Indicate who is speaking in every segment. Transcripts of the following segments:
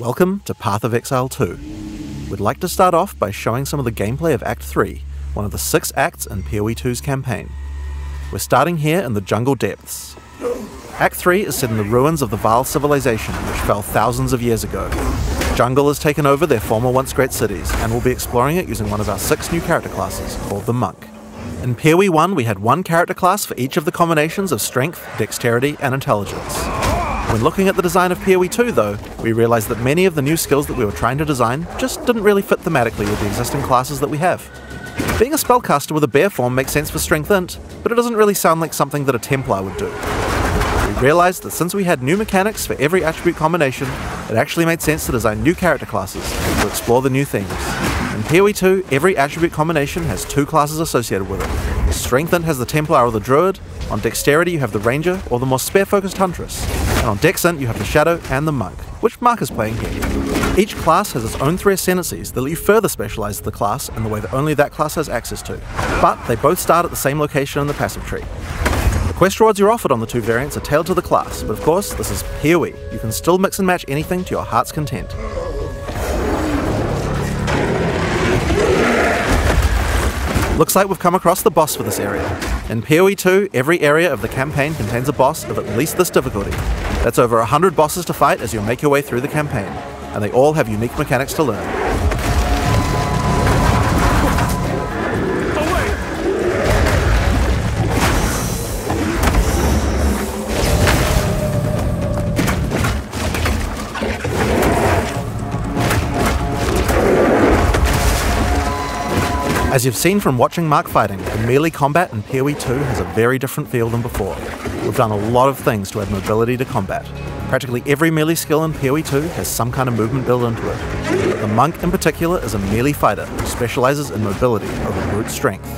Speaker 1: Welcome to Path of Exile 2. We'd like to start off by showing some of the gameplay of Act 3, one of the 6 acts in PoE 2's campaign. We're starting here in the jungle depths. Act 3 is set in the ruins of the Vaal civilization, which fell thousands of years ago. Jungle has taken over their former once great cities, and we'll be exploring it using one of our 6 new character classes, called the Monk. In PoE 1 we had one character class for each of the combinations of Strength, Dexterity, and Intelligence. When looking at the design of PoE 2 though, we realised that many of the new skills that we were trying to design just didn't really fit thematically with the existing classes that we have. Being a spellcaster with a bear form makes sense for Strength Int, but it doesn't really sound like something that a Templar would do. We realised that since we had new mechanics for every attribute combination, it actually made sense to design new character classes to explore the new themes. In PoE 2, every attribute combination has 2 classes associated with it. Strength Int has the Templar or the Druid, on Dexterity you have the Ranger or the more spare-focused Huntress, and on Dex Int you have the Shadow and the Monk, which Mark is playing here. Each class has its own 3 ascendancies that let you further specialise the class in the way that only that class has access to, but they both start at the same location in the passive tree. The quest rewards you're offered on the 2 variants are tailored to the class, but of course this is PoE. You can still mix and match anything to your heart's content. Looks like we've come across the boss for this area. In PoE 2, every area of the campaign contains a boss of at least this difficulty. That's over 100 bosses to fight as you make your way through the campaign, and they all have unique mechanics to learn. As you've seen from watching Mark fighting, the melee combat in PoE 2 has a very different feel than before. We've done a lot of things to add mobility to combat. Practically every melee skill in PoE 2 has some kind of movement built into it. The Monk in particular is a melee fighter who specialises in mobility over brute strength.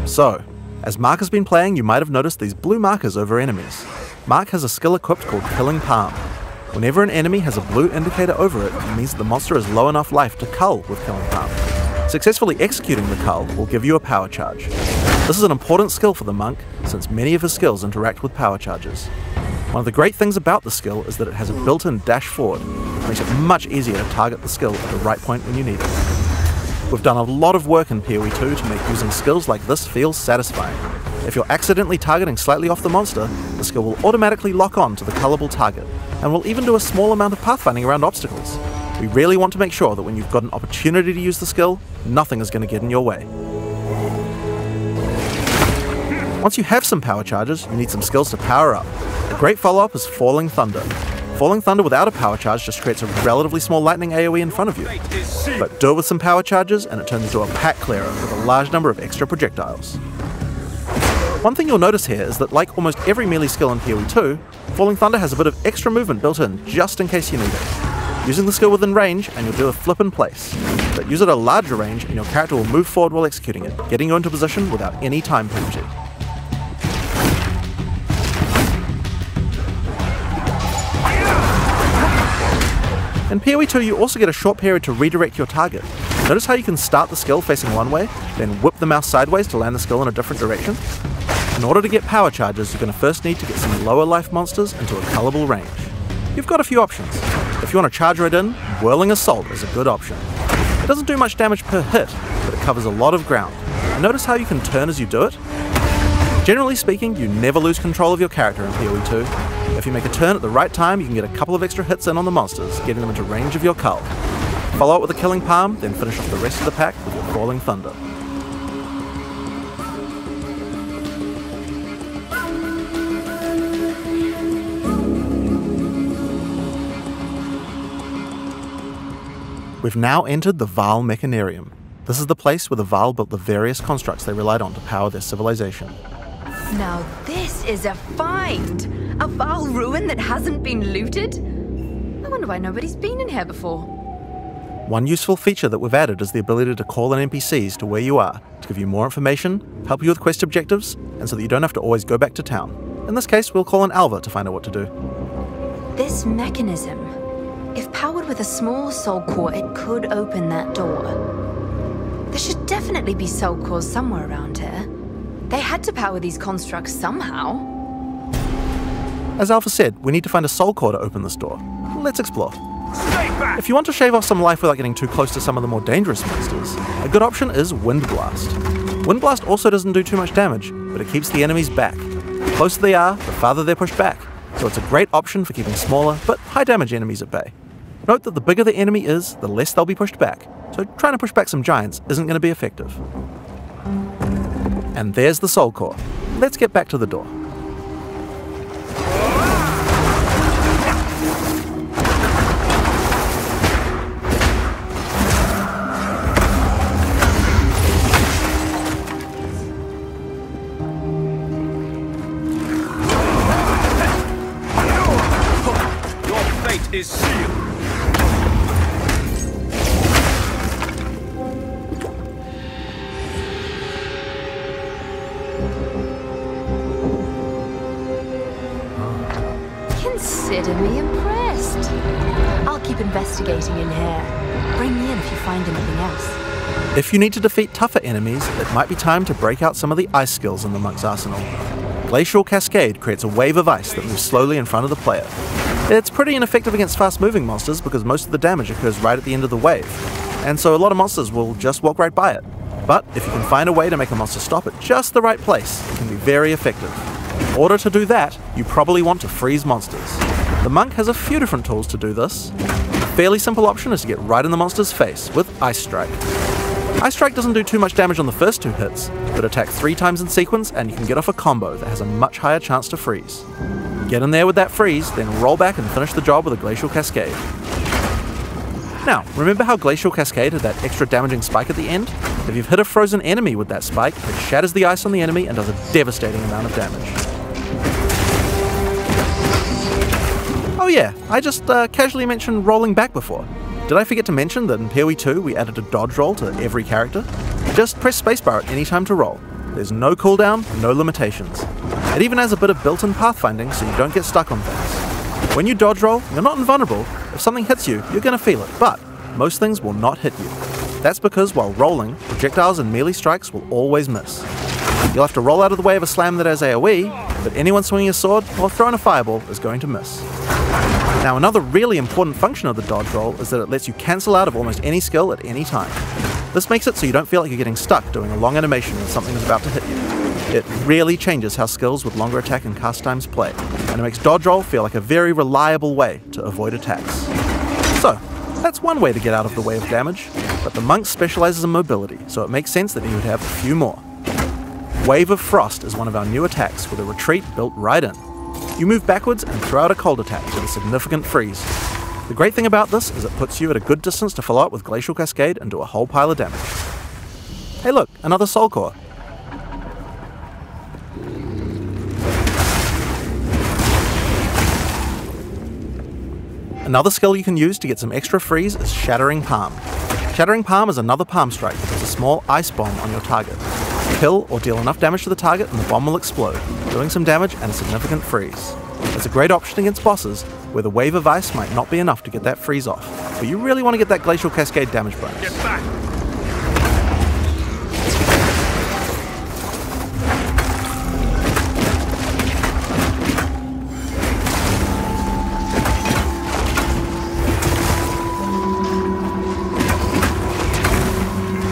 Speaker 1: So, as Mark has been playing, you might have noticed these blue markers over enemies. Mark has a skill equipped called Killing Palm. Whenever an enemy has a blue indicator over it, it means that the monster has low enough life to cull with Killing Palm. Successfully executing the cull will give you a power charge. This is an important skill for the Monk, since many of his skills interact with power charges. One of the great things about the skill is that it has a built-in dash forward, which makes it much easier to target the skill at the right point when you need it. We've done a lot of work in PoE 2 to make using skills like this feel satisfying. If you're accidentally targeting slightly off the monster, the skill will automatically lock on to the cullable target, and will even do a small amount of pathfinding around obstacles. We really want to make sure that when you've got an opportunity to use the skill, nothing is going to get in your way. Once you have some power charges, you need some skills to power up. A great follow-up is Falling Thunder. Falling Thunder without a power charge just creates a relatively small lightning AoE in front of you. But do it with some power charges and it turns into a pack clearer with a large number of extra projectiles. One thing you'll notice here is that like almost every melee skill in PoE 2, Falling Thunder has a bit of extra movement built in just in case you need it. Using the skill within range and you'll do a flip in place, but use it at a larger range and your character will move forward while executing it, getting you into position without any time penalty. In PoE 2 you also get a short period to redirect your target. Notice how you can start the skill facing one way, then whip the mouse sideways to land the skill in a different direction? In order to get power charges, you're going to first need to get some lower life monsters into a cullable range. You've got a few options. If you want to charge right in, Whirling Assault is a good option. It doesn't do much damage per hit, but it covers a lot of ground. And notice how you can turn as you do it? Generally speaking, you never lose control of your character in PoE 2. If you make a turn at the right time, you can get a couple of extra hits in on the monsters, getting them into range of your cull. Follow up with a Killing Palm, then finish off the rest of the pack with your Falling Thunder. We've now entered the Vaal Mechanarium. This is the place where the Vaal built the various constructs they relied on to power their civilization.
Speaker 2: Now this is a find! A Vaal ruin that hasn't been looted? I wonder why nobody's been in here before.
Speaker 1: One useful feature that we've added is the ability to call in NPCs to where you are, to give you more information, help you with quest objectives, and so that you don't have to always go back to town. In this case, we'll call in Alva to find out what to do.
Speaker 2: This mechanism, if powered with a small soul core, it could open that door. There should definitely be soul cores somewhere around here. They had to power these constructs somehow.
Speaker 1: As Alpha said, we need to find a soul core to open this door. Let's explore. If you want to shave off some life without getting too close to some of the more dangerous monsters, a good option is Wind Blast. Wind Blast also doesn't do too much damage, but it keeps the enemies back. The closer they are, the farther they're pushed back, so it's a great option for keeping smaller but high damage enemies at bay. Note that the bigger the enemy is, the less they'll be pushed back, so trying to push back some giants isn't going to be effective. And there's the soul core. Let's get back to the door.
Speaker 3: Is sealed.
Speaker 2: Consider me impressed. I'll keep investigating in here. Bring me in if you find anything else.
Speaker 1: If you need to defeat tougher enemies, it might be time to break out some of the ice skills in the monk's arsenal. Glacial Cascade creates a wave of ice that moves slowly in front of the player. It's pretty ineffective against fast-moving monsters because most of the damage occurs right at the end of the wave, and so a lot of monsters will just walk right by it. But if you can find a way to make a monster stop at just the right place, it can be very effective. In order to do that, you probably want to freeze monsters. The monk has a few different tools to do this. A fairly simple option is to get right in the monster's face with Ice Strike. Ice Strike doesn't do too much damage on the first 2 hits, but attack 3 times in sequence and you can get off a combo that has a much higher chance to freeze. Get in there with that freeze, then roll back and finish the job with a Glacial Cascade. Now, remember how Glacial Cascade had that extra damaging spike at the end? If you've hit a frozen enemy with that spike, it shatters the ice on the enemy and does a devastating amount of damage. Oh yeah, I just casually mentioned rolling back before. Did I forget to mention that in PoE 2 we added a dodge roll to every character? Just press spacebar at any time to roll. There's no cooldown, no limitations. It even has a bit of built-in pathfinding so you don't get stuck on things. When you dodge roll, you're not invulnerable. If something hits you, you're going to feel it, but most things will not hit you. That's because while rolling, projectiles and melee strikes will always miss. You'll have to roll out of the way of a slam that has AoE, but anyone swinging a sword or throwing a fireball is going to miss. Now another really important function of the dodge roll is that it lets you cancel out of almost any skill at any time. This makes it so you don't feel like you're getting stuck doing a long animation when something is about to hit you. It really changes how skills with longer attack and cast times play, and it makes dodge roll feel like a very reliable way to avoid attacks. So, that's one way to get out of the way of damage, but the monk specializes in mobility, so it makes sense that he would have a few more. Wave of Frost is one of our new attacks with a retreat built right in. You move backwards and throw out a cold attack with a significant freeze. The great thing about this is it puts you at a good distance to follow up with Glacial Cascade and do a whole pile of damage. Hey look, another soul core. Another skill you can use to get some extra freeze is Shattering Palm. Shattering Palm is another palm strike that puts a small ice bomb on your target. Kill or deal enough damage to the target and the bomb will explode, doing some damage and a significant freeze. It's a great option against bosses where the wave of ice might not be enough to get that freeze off, but you really want to get that Glacial Cascade damage bonus.
Speaker 3: Get back!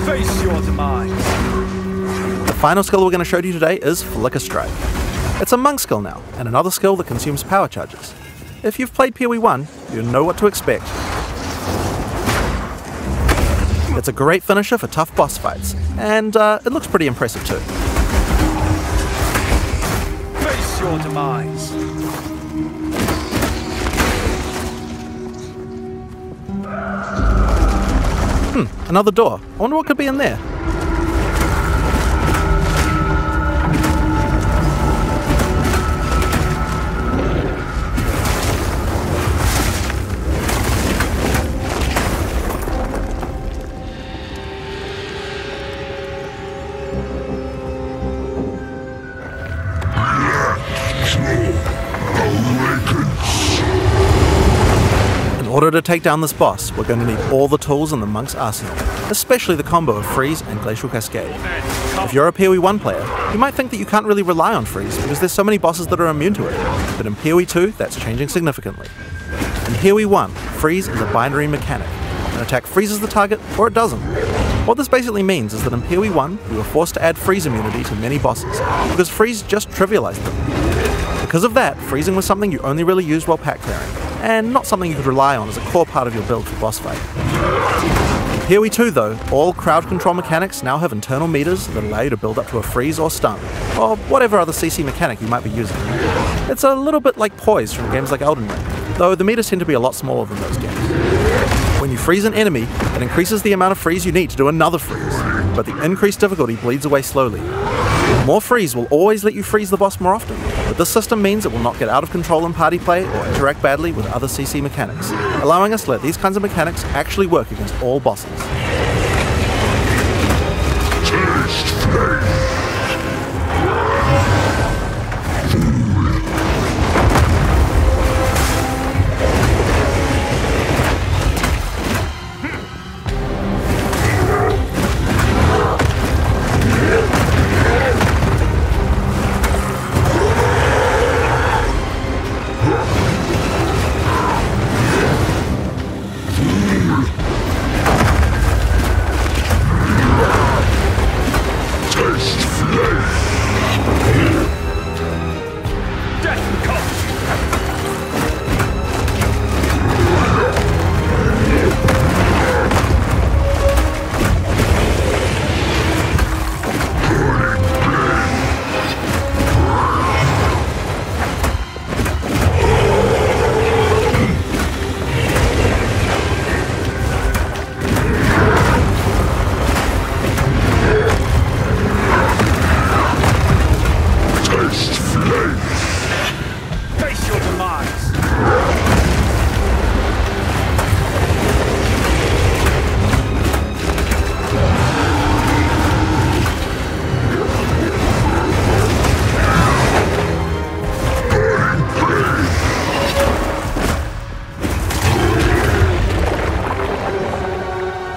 Speaker 3: Face your demise.
Speaker 1: The final skill we're going to show you today is Flicker Strike. It's a monk skill now, and another skill that consumes power charges. If you've played PoE 1, you know what to expect. It's a great finisher for tough boss fights, and it looks pretty impressive too.
Speaker 3: Face your demise.
Speaker 1: Another door. I wonder what could be in there. In order to take down this boss, we're going to need all the tools in the monk's arsenal, especially the combo of Freeze and Glacial Cascade. If you're a PoE 1 player, you might think that you can't really rely on Freeze because there's so many bosses that are immune to it, but in PoE 2 that's changing significantly. In PoE 1, Freeze is a binary mechanic. An attack freezes the target or it doesn't. What this basically means is that in PoE 1 we were forced to add freeze immunity to many bosses, because Freeze just trivialized them. Because of that, freezing was something you only really used while pack clearing, and not something you could rely on as a core part of your build for boss fight. In PoE 2 though, all crowd control mechanics now have internal meters that allow you to build up to a freeze or stun, or whatever other CC mechanic you might be using. It's a little bit like poise from games like Elden Ring, though the meters tend to be a lot smaller than those games. When you freeze an enemy, it increases the amount of freeze you need to do another freeze, but the increased difficulty bleeds away slowly. More freeze will always let you freeze the boss more often, but this system means it will not get out of control in party play or interact badly with other CC mechanics, allowing us to let these kinds of mechanics actually work against all bosses.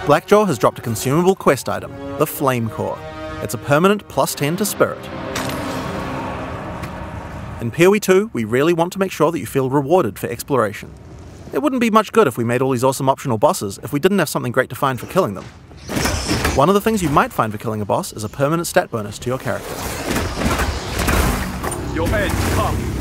Speaker 1: Blackjaw has dropped a consumable quest item, the Flame Core. It's a permanent +10 to Spirit. In PoE 2, we really want to make sure that you feel rewarded for exploration. It wouldn't be much good if we made all these awesome optional bosses if we didn't have something great to find for killing them. One of the things you might find for killing a boss is a permanent stat bonus to your character.
Speaker 3: Your end comes.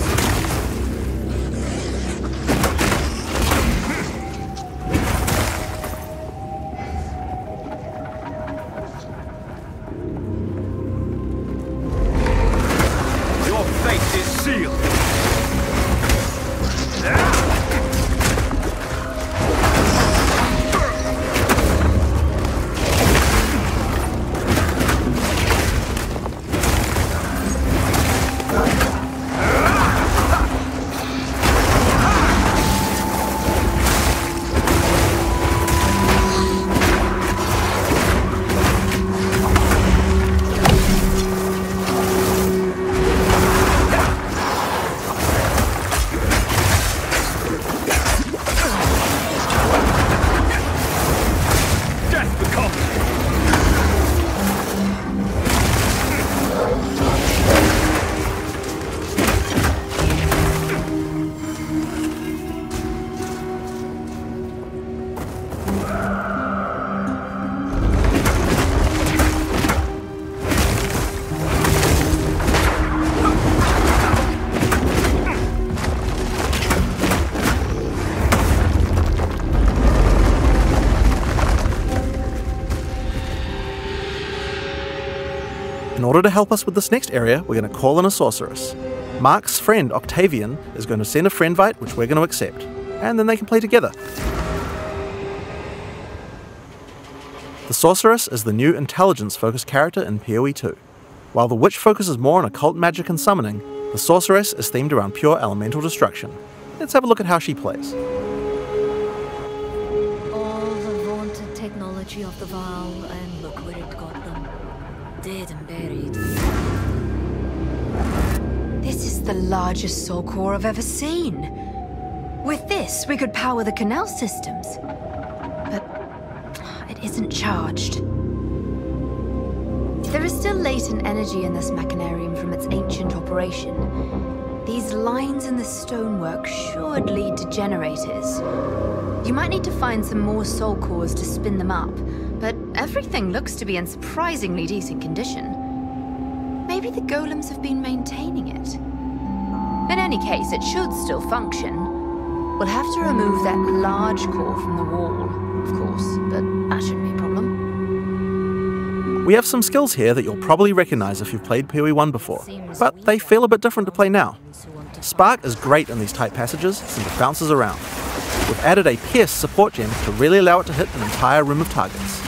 Speaker 1: In order to help us with this next area, we're going to call in a sorceress. Mark's friend Octavian is going to send a friendvite, which we're going to accept, and then they can play together. The Sorceress is the new intelligence-focused character in PoE 2. While the Witch focuses more on occult magic and summoning, the Sorceress is themed around pure elemental destruction. Let's have a look at how she plays.
Speaker 4: All the vaunted technology of the Vaal, and look where it got them. Dead and buried.
Speaker 2: This is the largest soul core I've ever seen. With this, we could power the canal systems. But it isn't charged. There is still latent energy in this machinarium from its ancient operation. These lines in the stonework should lead to generators. You might need to find some more soul cores to spin them up, but everything looks to be in surprisingly decent condition. Maybe the golems have been maintaining it. In any case, it should still function. We'll have to remove that large core from the wall, of course, but that shouldn't be a problem.
Speaker 1: We have some skills here that you'll probably recognize if you've played PoE 1 before, but they feel a bit different to play now. Spark is great in these tight passages since it bounces around. We've added a Pierce support gem to really allow it to hit an entire room of targets.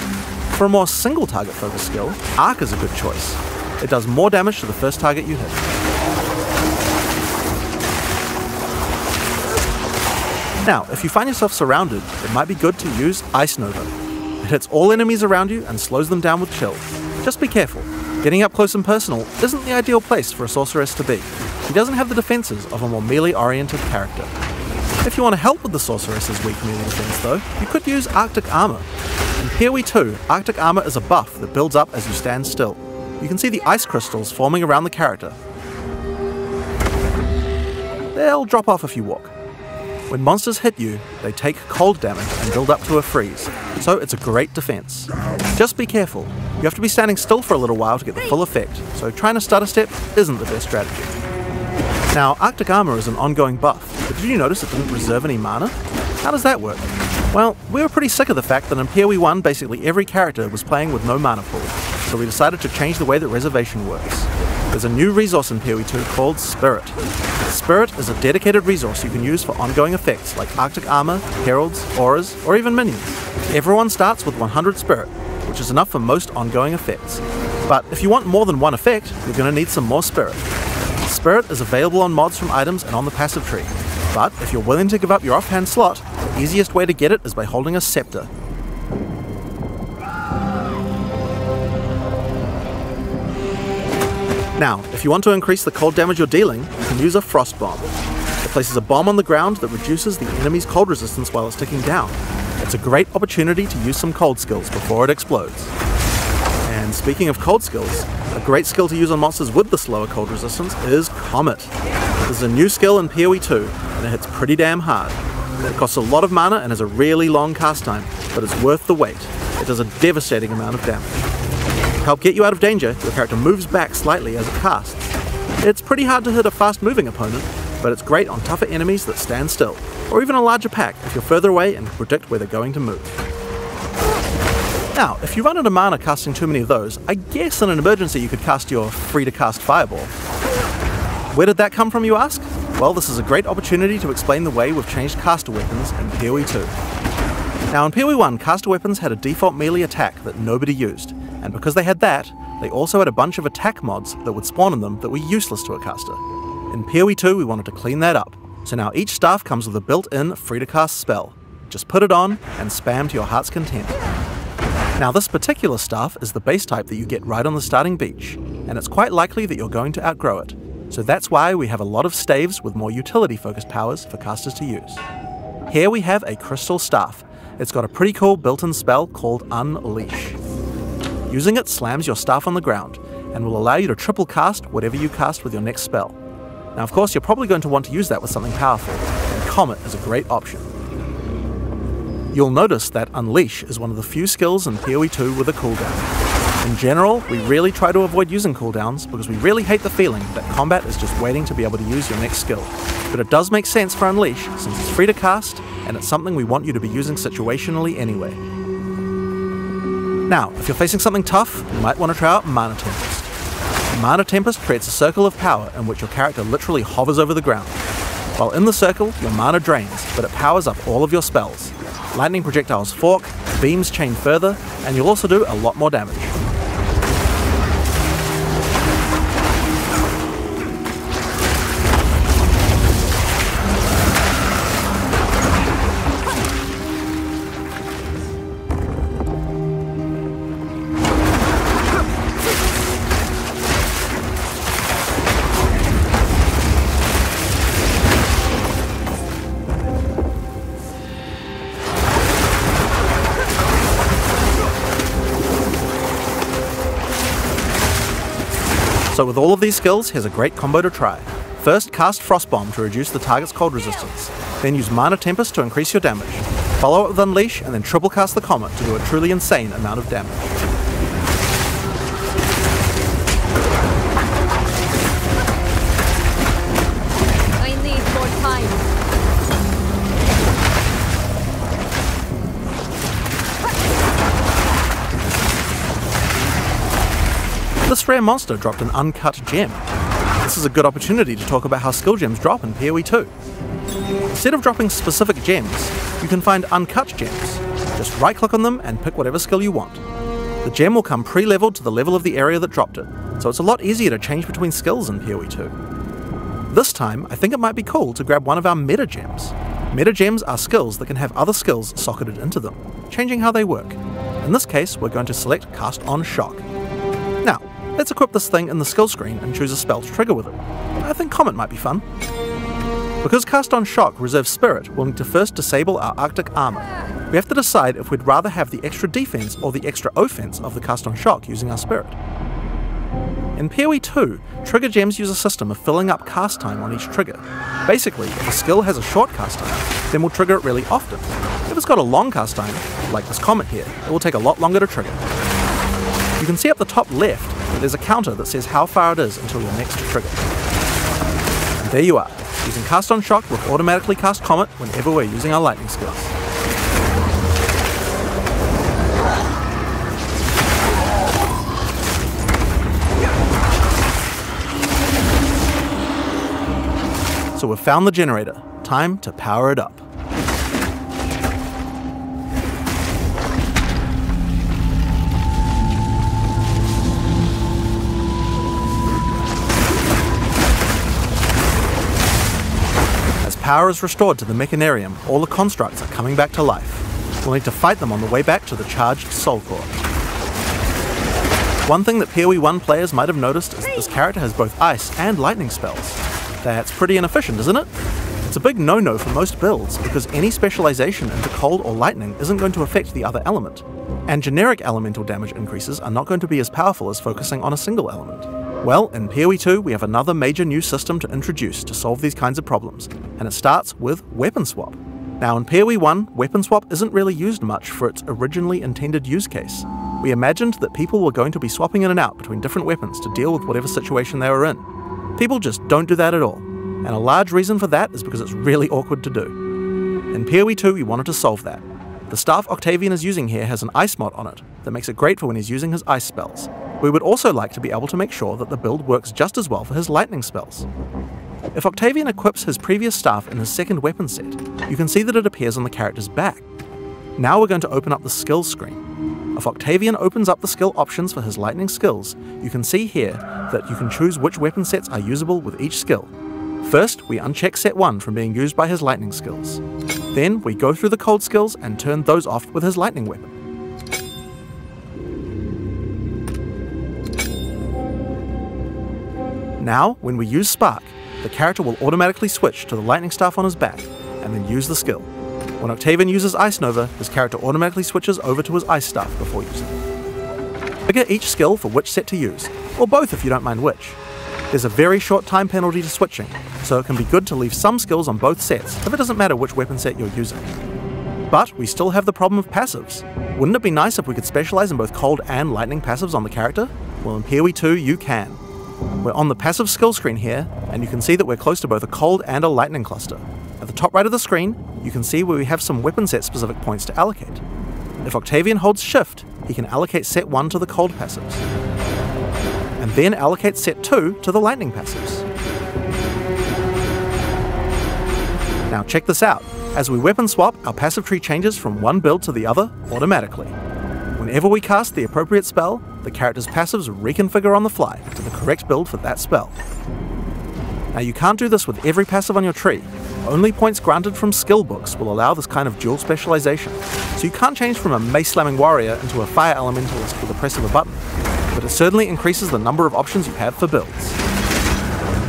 Speaker 1: For a more single target focused skill, Arc is a good choice. It does more damage to the first target you hit. Now, if you find yourself surrounded, it might be good to use Ice Nova. It hits all enemies around you and slows them down with chill. Just be careful. Getting up close and personal isn't the ideal place for a sorceress to be. She doesn't have the defenses of a more melee-oriented character. If you want to help with the sorceress's weak melee defense though, you could use Arctic Armor. In PoE 2, Arctic Armor is a buff that builds up as you stand still. You can see the ice crystals forming around the character. They'll drop off if you walk. When monsters hit you, they take cold damage and build up to a freeze, so it's a great defense. Just be careful. You have to be standing still for a little while to get the full effect, so trying to stutter step isn't the best strategy. Now, Arctic Armor is an ongoing buff, but did you notice it didn't reserve any mana? How does that work? Well, we were pretty sick of the fact that in PoE 1 basically every character was playing with no mana pool, so we decided to change the way that reservation works. There's a new resource in PoE 2 called Spirit. Spirit is a dedicated resource you can use for ongoing effects like Arctic Armor, Heralds, Auras, or even Minions. Everyone starts with 100 Spirit, which is enough for most ongoing effects. But if you want more than one effect, you're going to need some more Spirit. Spirit is available on mods from items and on the passive tree. But if you're willing to give up your offhand slot, the easiest way to get it is by holding a Scepter. Now, if you want to increase the cold damage you're dealing, you can use a Frost Bomb. It places a bomb on the ground that reduces the enemy's cold resistance while it's ticking down. It's a great opportunity to use some cold skills before it explodes. And speaking of cold skills, a great skill to use on monsters with the slower cold resistance is Comet. This is a new skill in PoE 2, and it hits pretty damn hard. It costs a lot of mana and has a really long cast time, but it's worth the wait. It does a devastating amount of damage. To help get you out of danger, your character moves back slightly as it casts. It's pretty hard to hit a fast-moving opponent, but it's great on tougher enemies that stand still, or even a larger pack if you're further away and can predict where they're going to move. Now, if you run out of mana casting too many of those, I guess in an emergency you could cast your free-to-cast Fireball. Where did that come from, you ask? Well, this is a great opportunity to explain the way we've changed caster weapons in PoE 2. Now in PoE 1, caster weapons had a default melee attack that nobody used, and because they had that, they also had a bunch of attack mods that would spawn in them that were useless to a caster. In PoE 2 we wanted to clean that up, so now each staff comes with a built-in free-to-cast spell. Just put it on and spam to your heart's content. Now this particular staff is the base type that you get right on the starting beach, and it's quite likely that you're going to outgrow it, so that's why we have a lot of staves with more utility-focused powers for casters to use. Here we have a crystal staff. It's got a pretty cool built-in spell called Unleash. Using it slams your staff on the ground, and will allow you to triple cast whatever you cast with your next spell. Now of course you're probably going to want to use that with something powerful, and Comet is a great option. You'll notice that Unleash is one of the few skills in PoE 2 with a cooldown. In general, we really try to avoid using cooldowns because we really hate the feeling that combat is just waiting to be able to use your next skill. But it does make sense for Unleash since it's free to cast, and it's something we want you to be using situationally anyway. Now, if you're facing something tough, you might want to try out Mana Tempest. Mana Tempest creates a circle of power in which your character literally hovers over the ground. While in the circle, your mana drains, but it powers up all of your spells. Lightning projectiles fork, beams chain further, and you'll also do a lot more damage. So with all of these skills, here's a great combo to try. First, cast Frost Bomb to reduce the target's cold resistance. Then use Mana Tempest to increase your damage. Follow it with Unleash, and then triple cast the Comet to do a truly insane amount of damage.
Speaker 4: I need more time.
Speaker 1: This rare monster dropped an uncut gem. This is a good opportunity to talk about how skill gems drop in PoE 2. Instead of dropping specific gems, you can find uncut gems. Just right click on them and pick whatever skill you want. The gem will come pre-leveled to the level of the area that dropped it, so it's a lot easier to change between skills in PoE 2. This time, I think it might be cool to grab one of our meta gems. Meta gems are skills that can have other skills socketed into them, changing how they work. In this case, we're going to select Cast on Shock. Now, let's equip this thing in the skill screen and choose a spell to trigger with it. I think Comet might be fun. Because Cast on Shock reserves Spirit, we'll need to first disable our Arctic armor. We have to decide if we'd rather have the extra defense or the extra offense of the Cast on Shock using our Spirit. In PoE 2, trigger gems use a system of filling up cast time on each trigger. Basically, if a skill has a short cast time, then we'll trigger it really often. If it's got a long cast time, like this Comet here, it will take a lot longer to trigger. You can see up the top left that there's a counter that says how far it is until your next trigger. And there you are. Using Cast on Shock, we'll automatically cast Comet whenever we're using our lightning skills. So we've found the generator. Time to power it up. Power is restored to the Mechanarium, all the constructs are coming back to life. We'll need to fight them on the way back to the charged Soul Core. One thing that PoE 1 players might have noticed is that this character has both ice and lightning spells. That's pretty inefficient, isn't it? It's a big no-no for most builds, because any specialization into cold or lightning isn't going to affect the other element. And generic elemental damage increases are not going to be as powerful as focusing on a single element. Well, in PoE 2 we have another major new system to introduce to solve these kinds of problems, and it starts with Weapon Swap. Now in PoE 1, Weapon Swap isn't really used much for its originally intended use case. We imagined that people were going to be swapping in and out between different weapons to deal with whatever situation they were in. People just don't do that at all, and a large reason for that is because it's really awkward to do. In PoE 2 we wanted to solve that. The staff Octavian is using here has an ice mod on it that makes it great for when he's using his ice spells. We would also like to be able to make sure that the build works just as well for his lightning spells. If Octavian equips his previous staff in his second weapon set, you can see that it appears on the character's back. Now we're going to open up the skills screen. If Octavian opens up the skill options for his lightning skills, you can see here that you can choose which weapon sets are usable with each skill. First, we uncheck set 1 from being used by his lightning skills. Then we go through the cold skills and turn those off with his lightning weapon. Now, when we use Spark, the character will automatically switch to the lightning staff on his back, and then use the skill. When Octavian uses Ice Nova, his character automatically switches over to his ice staff before using it. Figure each skill for which set to use, or both if you don't mind which. There's a very short time penalty to switching, so it can be good to leave some skills on both sets if it doesn't matter which weapon set you're using. But we still have the problem of passives. Wouldn't it be nice if we could specialize in both cold and lightning passives on the character? Well, in PoE 2 you can. We're on the passive skill screen here, and you can see that we're close to both a cold and a lightning cluster. At the top right of the screen, you can see where we have some weapon set specific points to allocate. If Octavian holds shift, he can allocate set 1 to the cold passives, and then allocate set 2 to the lightning passives. Now check this out. As we weapon swap, our passive tree changes from one build to the other automatically. Whenever we cast the appropriate spell, the character's passives reconfigure on the fly to the correct build for that spell. Now you can't do this with every passive on your tree. Only points granted from skill books will allow this kind of dual specialization, so you can't change from a mace-slamming warrior into a fire elementalist with the press of a button, but it certainly increases the number of options you have for builds.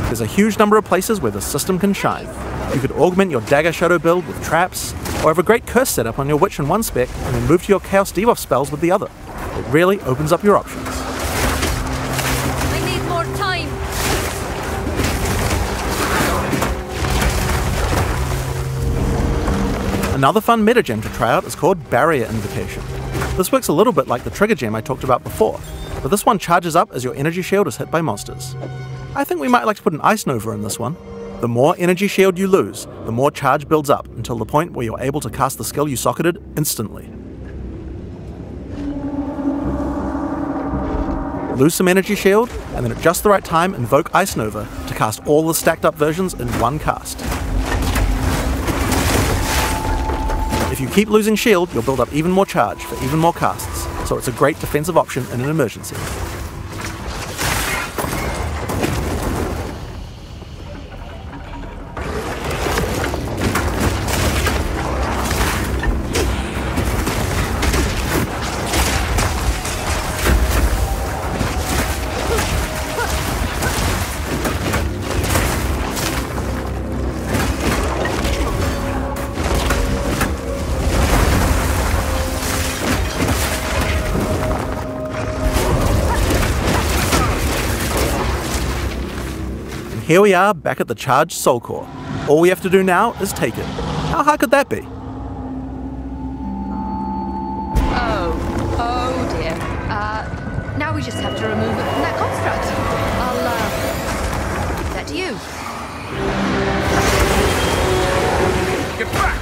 Speaker 1: There's a huge number of places where the system can shine. You could augment your Dagger Shadow build with traps, or have a great curse setup on your Witch in one spec and then move to your Chaos Debuff spells with the other. It really opens up your options.
Speaker 4: I need more time.
Speaker 1: Another fun meta gem to try out is called Barrier Invocation. This works a little bit like the trigger gem I talked about before, but this one charges up as your energy shield is hit by monsters. I think we might like to put an Ice Nova in this one. The more energy shield you lose, the more charge builds up until the point where you're able to cast the skill you socketed instantly. Lose some energy shield, and then at just the right time invoke Ice Nova to cast all the stacked up versions in one cast. If you keep losing shield, you'll build up even more charge for even more casts, so it's a great defensive option in an emergency. Here we are, back at the charged Soul Core. All we have to do now is take it. How hard could that be?
Speaker 2: Oh dear. Now we just have to remove it from that construct. I'll, give that to you.
Speaker 3: Get back!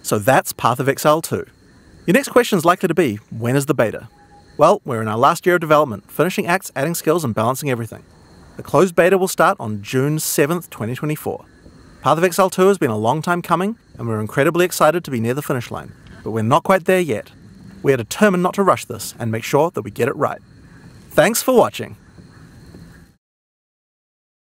Speaker 1: So that's Path of Exile 2. Your next question is likely to be, when is the beta? Well, we're in our last year of development, finishing acts, adding skills, and balancing everything. The closed beta will start on June 7th, 2024. Path of Exile 2 has been a long time coming, and we're incredibly excited to be near the finish line, but we're not quite there yet. We are determined not to rush this and make sure that we get it right. Thanks for watching.